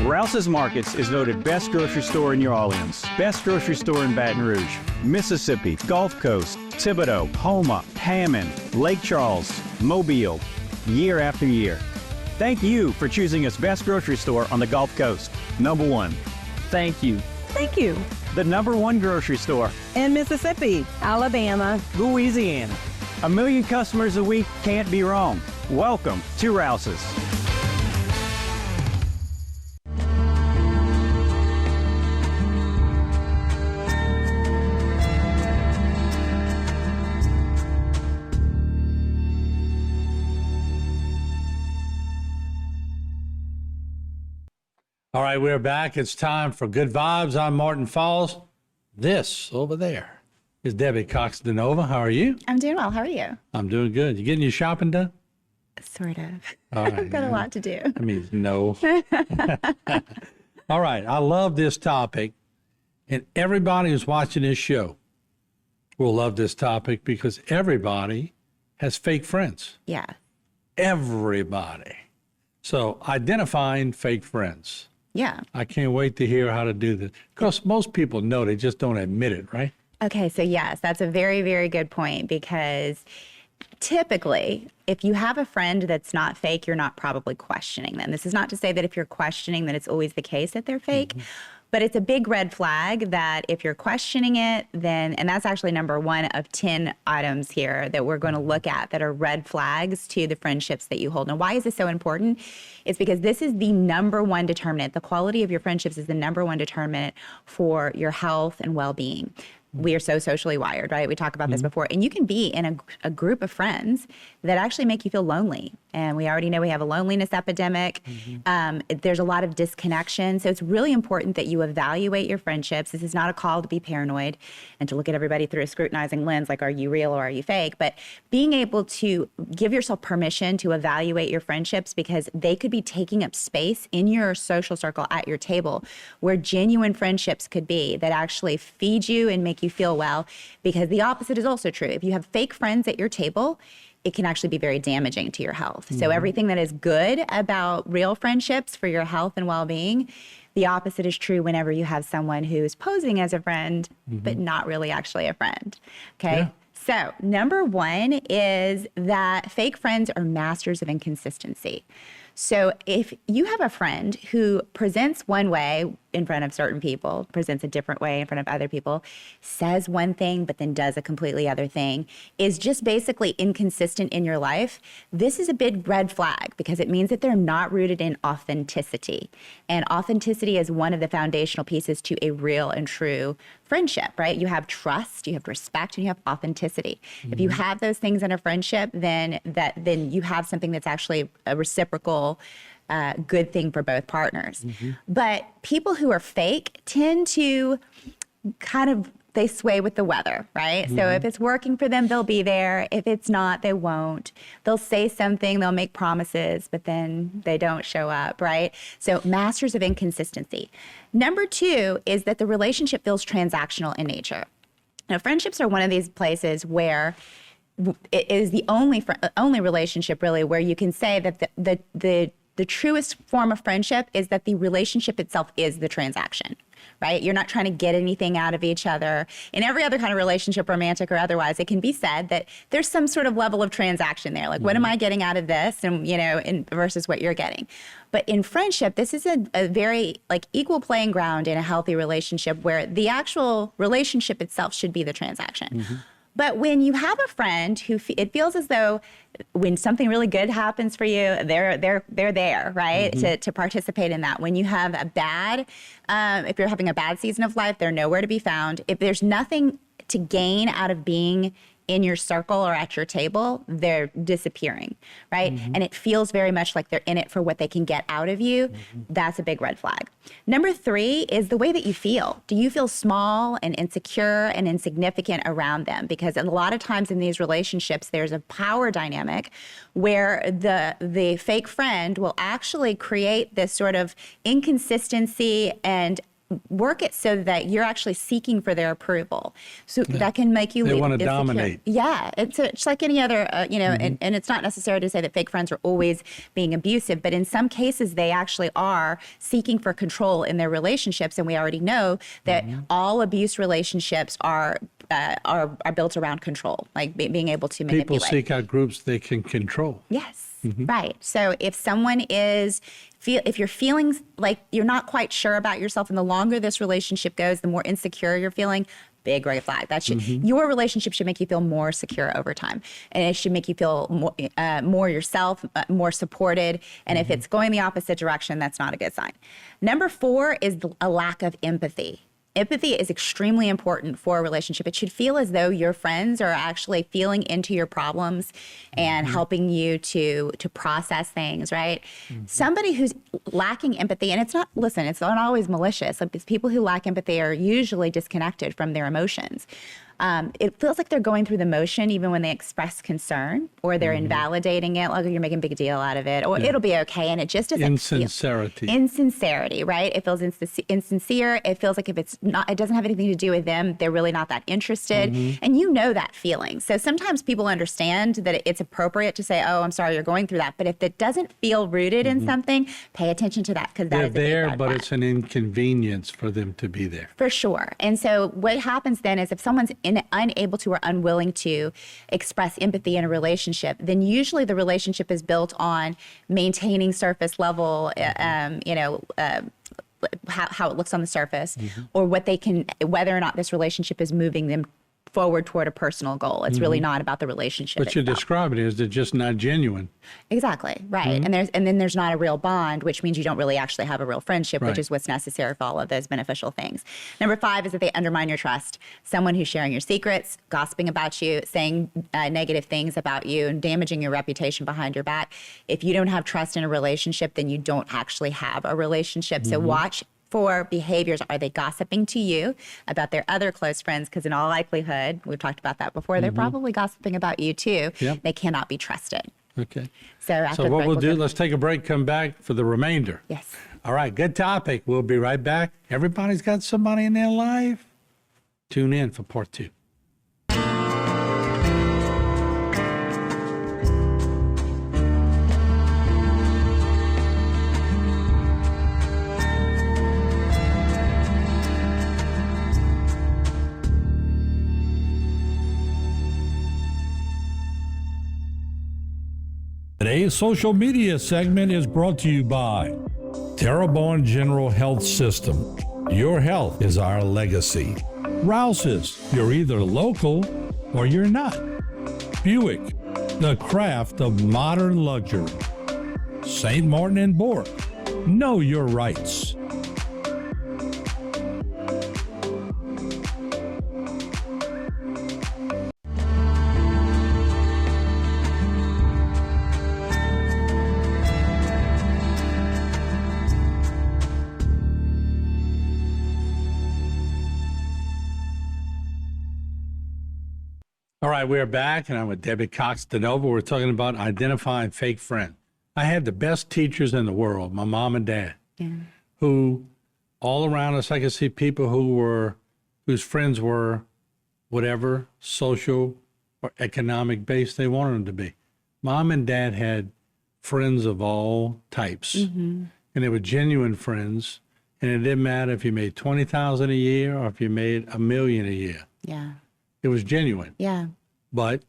Rouse's Markets is voted best grocery store in New Orleans, best grocery store in Baton Rouge, Mississippi, Gulf Coast, Thibodeau, Houma, Hammond, Lake Charles, Mobile, year after year. Thank you for choosing us best grocery store on the Gulf Coast. Number one. Thank you. Thank you. The number one grocery store In Mississippi, Alabama, Louisiana. 1 million customers a week can't be wrong. Welcome to Rouse's. All right, we're back. It's time for Good Vibes. I'm Martin Falls. This over there is Debbie Cox DeNova. How are you? I'm doing well. How are you? I'm doing good. You getting your shopping done? Sort of. All right. I've got a lot to do. That means no. All right. I love this topic. And everybody who's watching this show will love this topic because everybody has fake friends. Yeah. Everybody. So identifying fake friends. Yeah. I can't wait to hear how to do this because most people know, they just don't admit it, right? Okay. So yes, that's a very, very good point because typically if you have a friend that's not fake, you're not probably questioning them. This is not to say that if you're questioning that it's always the case that they're fake. But it's a big red flag that if you're questioning it, then, and that's actually number one of 10 items here that we're going to look at that are red flags to the friendships that you hold. Now, why is this so important? It's because this is the number one determinant. The quality of your friendships is the number one determinant for your health and well-being. We are so socially wired, right? We talked about this before. And you can be in a group of friends that actually make you feel lonely. And we already know we have a loneliness epidemic. There's a lot of disconnection. So it's really important that you evaluate your friendships. This is not a call to be paranoid and to look at everybody through a scrutinizing lens, like, are you real or are you fake? But being able to give yourself permission to evaluate your friendships because they could be taking up space in your social circle at your table where genuine friendships could be that actually feed you and make you feel well, because the opposite is also true. If you have fake friends at your table, it can actually be very damaging to your health. So everything that is good about real friendships for your health and well-being, the opposite is true whenever you have someone who's posing as a friend, but not really actually a friend. Okay. Yeah. So number one is that fake friends are masters of inconsistency. So if you have a friend who presents one way in front of certain people, presents a different way in front of other people, says one thing but then does a completely other thing, is just basically inconsistent in your life, this is a big red flag because it means that they're not rooted in authenticity. And authenticity is one of the foundational pieces to a real and true friendship, right? You have trust, you have respect, and you have authenticity. If you have those things in a friendship, then you have something that's actually a reciprocal good thing for both partners. But people who are fake tend to they sway with the weather, right? So if it's working for them, they'll be there. If it's not, they won't. They'll say something, they'll make promises, but then they don't show up, right? So masters of inconsistency. Number two is that the relationship feels transactional in nature. Now, friendships are one of these places where it is the only relationship really where you can say that the truest form of friendship is that the relationship itself is the transaction, right? You're not trying to get anything out of each other. In every other kind of relationship, romantic or otherwise, it can be said that there's some sort of level of transaction there. Like, what am I getting out of this? And, versus what you're getting. But in friendship, this is a very equal playing ground in a healthy relationship where the actual relationship itself should be the transaction. But when you have a friend who it feels as though when something really good happens for you, they're there, right? To participate in that. When you have a bad, if you're having a bad season of life, they're nowhere to be found. If there's nothing to gain out of being in your circle or at your table, they're disappearing, right? And it feels very much like they're in it for what they can get out of you. That's a big red flag. Number three is the way that you feel. Do you feel small and insecure and insignificant around them? Because a lot of times in these relationships, there's a power dynamic where the fake friend will actually create this sort of inconsistency and work it so that you're actually seeking for their approval. So that can make you They leave want to insecure. dominate. Yeah, it's like any other, and it's not necessary to say that fake friends are always being abusive, but in some cases they actually are seeking for control in their relationships. And we already know that all abuse relationships are built around control, like being able to manipulate. People seek out groups they can control. Yes. Right. So if someone if you're feeling like you're not quite sure about yourself, and the longer this relationship goes, the more insecure you're feeling, big red flag. That should your relationship should make you feel more secure over time, and it should make you feel more yourself, more supported. And if it's going the opposite direction, that's not a good sign. Number 4 is a lack of empathy. Empathy is extremely important for a relationship. It should feel as though your friends are actually feeling into your problems and helping you to process things, right? Somebody who's lacking empathy, and it's not always malicious. Like, people who lack empathy are usually disconnected from their emotions. It feels like they're going through the motion even when they express concern, or they're invalidating it, like you're making a big deal out of it, or it'll be okay, and it just doesn't insincerity, right? It feels insincere. It feels like if it doesn't have anything to do with them, they're really not that interested, and you know that feeling. So sometimes people understand that it's appropriate to say, "Oh, I'm sorry you're going through that," but if it doesn't feel rooted in something, pay attention to that, because They're there, but it's an inconvenience for them to be there. For sure. And so what happens then is if someone's unable to or unwilling to express empathy in a relationship, then usually the relationship is built on maintaining surface level, how it looks on the surface, or whether or not this relationship is moving them forward toward a personal goal. It's really not about the relationship What you're itself. describing is they're just not genuine. Exactly, right. And then there's not a real bond, which means you don't really actually have a real friendship, Right. which is what's necessary for all of those beneficial things. Number 5 is that they undermine your trust. Someone who's sharing your secrets, gossiping about you, saying negative things about you, and damaging your reputation behind your back. If you don't have trust in a relationship, then you don't actually have a relationship. So watch for behaviors. Are they gossiping to you about their other close friends? Because in all likelihood, we've talked about that before, they're probably gossiping about you too. Yep. They cannot be trusted. Okay. So after the what break, we'll do, go- let's take a break, come back for the remainder. Yes. All right, good topic. We'll be right back. Everybody's got somebody in their life. Tune in for part 2. Today's social media segment is brought to you by Terrebonne General Health System. Your health is our legacy. Rouse's, you're either local or you're not. Buick, the craft of modern luxury. St. Martin and Bork, know your rights. All right, we're back, and I'm with Debbie Cox DeNova. We're talking about identifying fake friends. I had the best teachers in the world, my mom and dad, who all around us, I could see people whose friends were whatever social or economic base they wanted them to be. Mom and dad had friends of all types, and they were genuine friends. And it didn't matter if you made $20,000 a year or if you made $1 million a year. Yeah. It was genuine. Yeah. But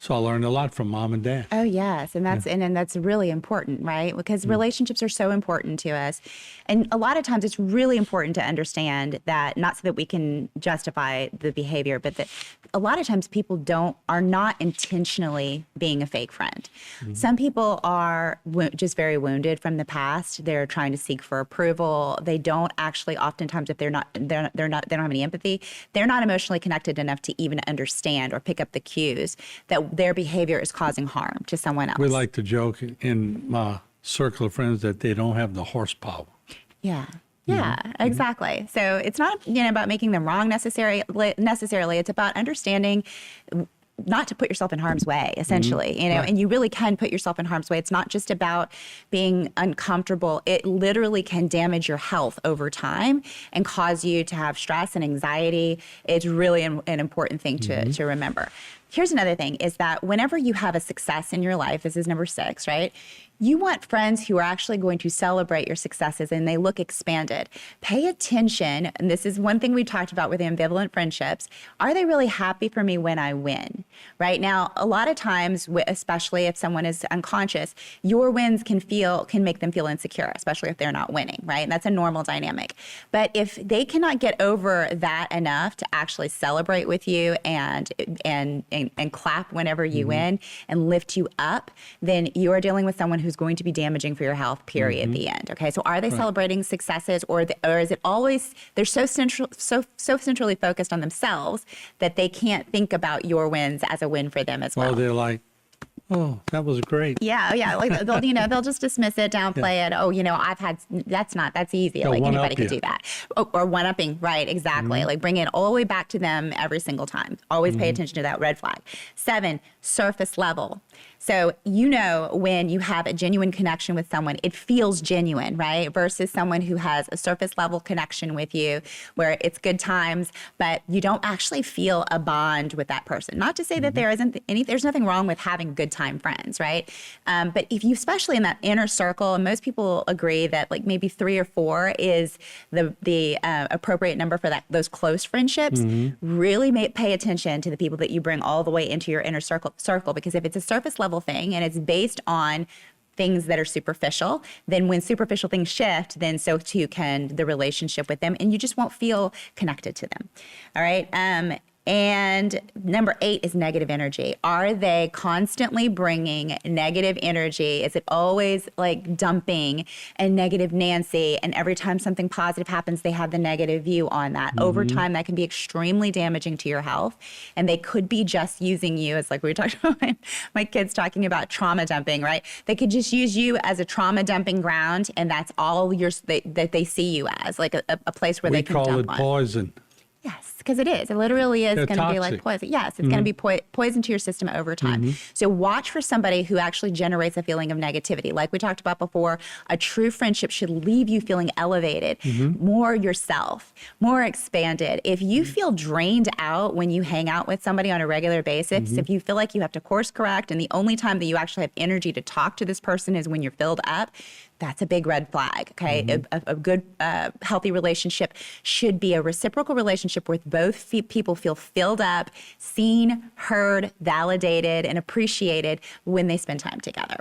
so I learned a lot from mom and dad. Oh yes, and that's really important, right? Because relationships are so important to us, and a lot of times it's really important to understand that, not so that we can justify the behavior, but that a lot of times people are not intentionally being a fake friend. Some people are just very wounded from the past. They're trying to seek for approval. They don't actually, oftentimes, if they don't have any empathy, they're not emotionally connected enough to even understand or pick up the cues that their behavior is causing harm to someone else. We like to joke in my circle of friends that they don't have the horsepower. Yeah. Yeah, exactly. So it's not, about making them wrong necessarily. It's about understanding not to put yourself in harm's way, essentially, you know, Right. and you really can put yourself in harm's way. It's not just about being uncomfortable. It literally can damage your health over time and cause you to have stress and anxiety. It's really an important thing to remember. Here's another thing is that whenever you have a success in your life, this is number 6, right? You want friends who are actually going to celebrate your successes and they look expanded. Pay attention, and this is one thing we talked about with ambivalent friendships. Are they really happy for me when I win? Right now, a lot of times, especially if someone is unconscious, your wins can make them feel insecure, especially if they're not winning, right? And that's a normal dynamic. But if they cannot get over that enough to actually celebrate with you and clap whenever you win and lift you up, then you are dealing with someone who's going to be damaging for your health, period, at the end. Okay, so are they celebrating successes, or is it always they're so centrally focused on themselves that they can't think about your wins as a win for them as well? Well, they're like, oh, that was great. Yeah, like they'll just dismiss it, downplay it. Oh, that's easy. They'll like anybody one-up could you. do that. Or one-upping, right? Exactly. Like bring it all the way back to them every single time. Always pay attention to that red flag. 7, surface level. So when you have a genuine connection with someone, it feels genuine, right? Versus someone who has a surface level connection with you where it's good times, but you don't actually feel a bond with that person. Not to say that there's nothing wrong with having good time friends, right? But if you, especially in that inner circle, and most people agree that like maybe 3 or 4 is the appropriate number for those close friendships, really pay attention to the people that you bring all the way into your inner circle, because if it's a surface level thing and it's based on things that are superficial, then when superficial things shift, then so too can the relationship with them, and you just won't feel connected to them. All right. And number 8 is negative energy. Are they constantly bringing negative energy? Is it always like dumping and negative Nancy? And every time something positive happens, they have the negative view on that. Over time, that can be extremely damaging to your health. And they could be just using you as, like we talked about my kids talking about trauma dumping, right? They could just use you as a trauma dumping ground, and that's all that they see you as, like a place where they can dump on. We call it poison. Yes, because it is. It literally is They're going to be like toxic. poison. Yes, it's going to be poison to your system over time. So watch for somebody who actually generates a feeling of negativity. Like we talked about before, a true friendship should leave you feeling elevated, more yourself, more expanded. If you feel drained out when you hang out with somebody on a regular basis, if you feel like you have to course correct and the only time that you actually have energy to talk to this person is when you're filled up, that's a big red flag, okay? A good, healthy relationship should be a reciprocal relationship where both people feel filled up, seen, heard, validated, and appreciated when they spend time together.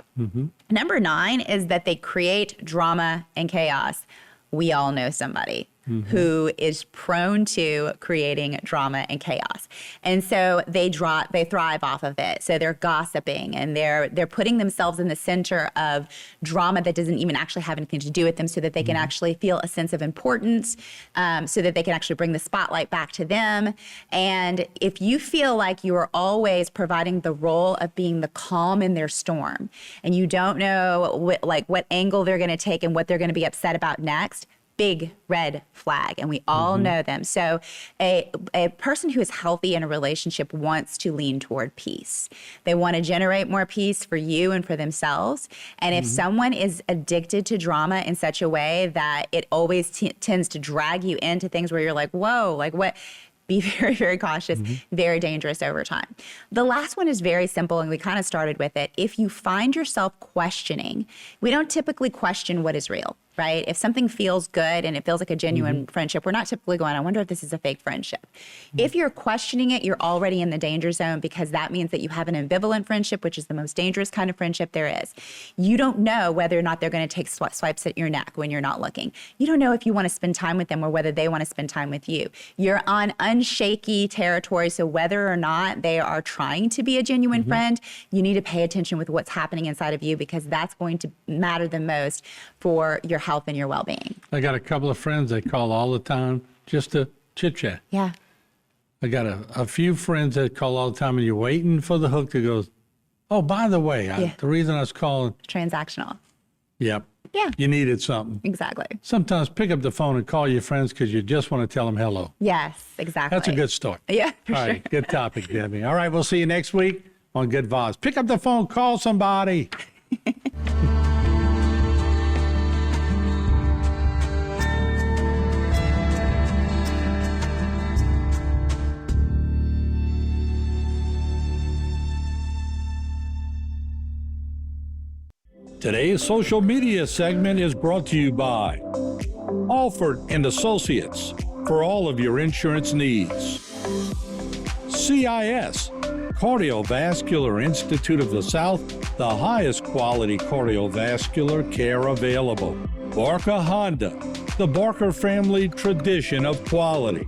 Number 9 is that they create drama and chaos. We all know somebody who is prone to creating drama and chaos. And so they thrive off of it. So they're gossiping and they're putting themselves in the center of drama that doesn't even actually have anything to do with them, so that they can actually feel a sense of importance, so that they can actually bring the spotlight back to them. And if you feel like you are always providing the role of being the calm in their storm, and you don't know what angle they're going to take and what they're going to be upset about next, big red flag, and we all know them. So a person who is healthy in a relationship wants to lean toward peace. They want to generate more peace for you and for themselves. And if someone is addicted to drama in such a way that it always tends to drag you into things where you're like, whoa, like what? Be very, very cautious, very dangerous over time. The last one is very simple, and we kind of started with it. If you find yourself questioning, we don't typically question what is real, right? If something feels good and it feels like a genuine friendship, we're not typically going, I wonder if this is a fake friendship. If you're questioning it, you're already in the danger zone, because that means that you have an ambivalent friendship, which is the most dangerous kind of friendship there is. You don't know whether or not they're going to take swipes at your neck when you're not looking. You don't know if you want to spend time with them or whether they want to spend time with you. You're on unshaky territory, so whether or not they are trying to be a genuine friend, you need to pay attention with what's happening inside of you, because that's going to matter the most for your health and your well-being. I got a couple of friends that call all the time just to chit-chat. Yeah. I got a few friends that call all the time, and you're waiting for the hook to go, oh, by the way, Yeah. the reason I was calling, Transactional. yep. Yeah. You needed something. Exactly. Sometimes pick up the phone and call your friends because you just want to tell them hello. Yes, exactly. That's a good start. Yeah, for All sure. right, good topic, Debbie. All right, we'll see you next week on Good Vibes. Pick up the phone, call somebody. Today's social media segment is brought to you by Alford and Associates for all of your insurance needs. CIS, Cardiovascular Institute of the South, the highest quality cardiovascular care available. Barker Honda, the Barker family tradition of quality.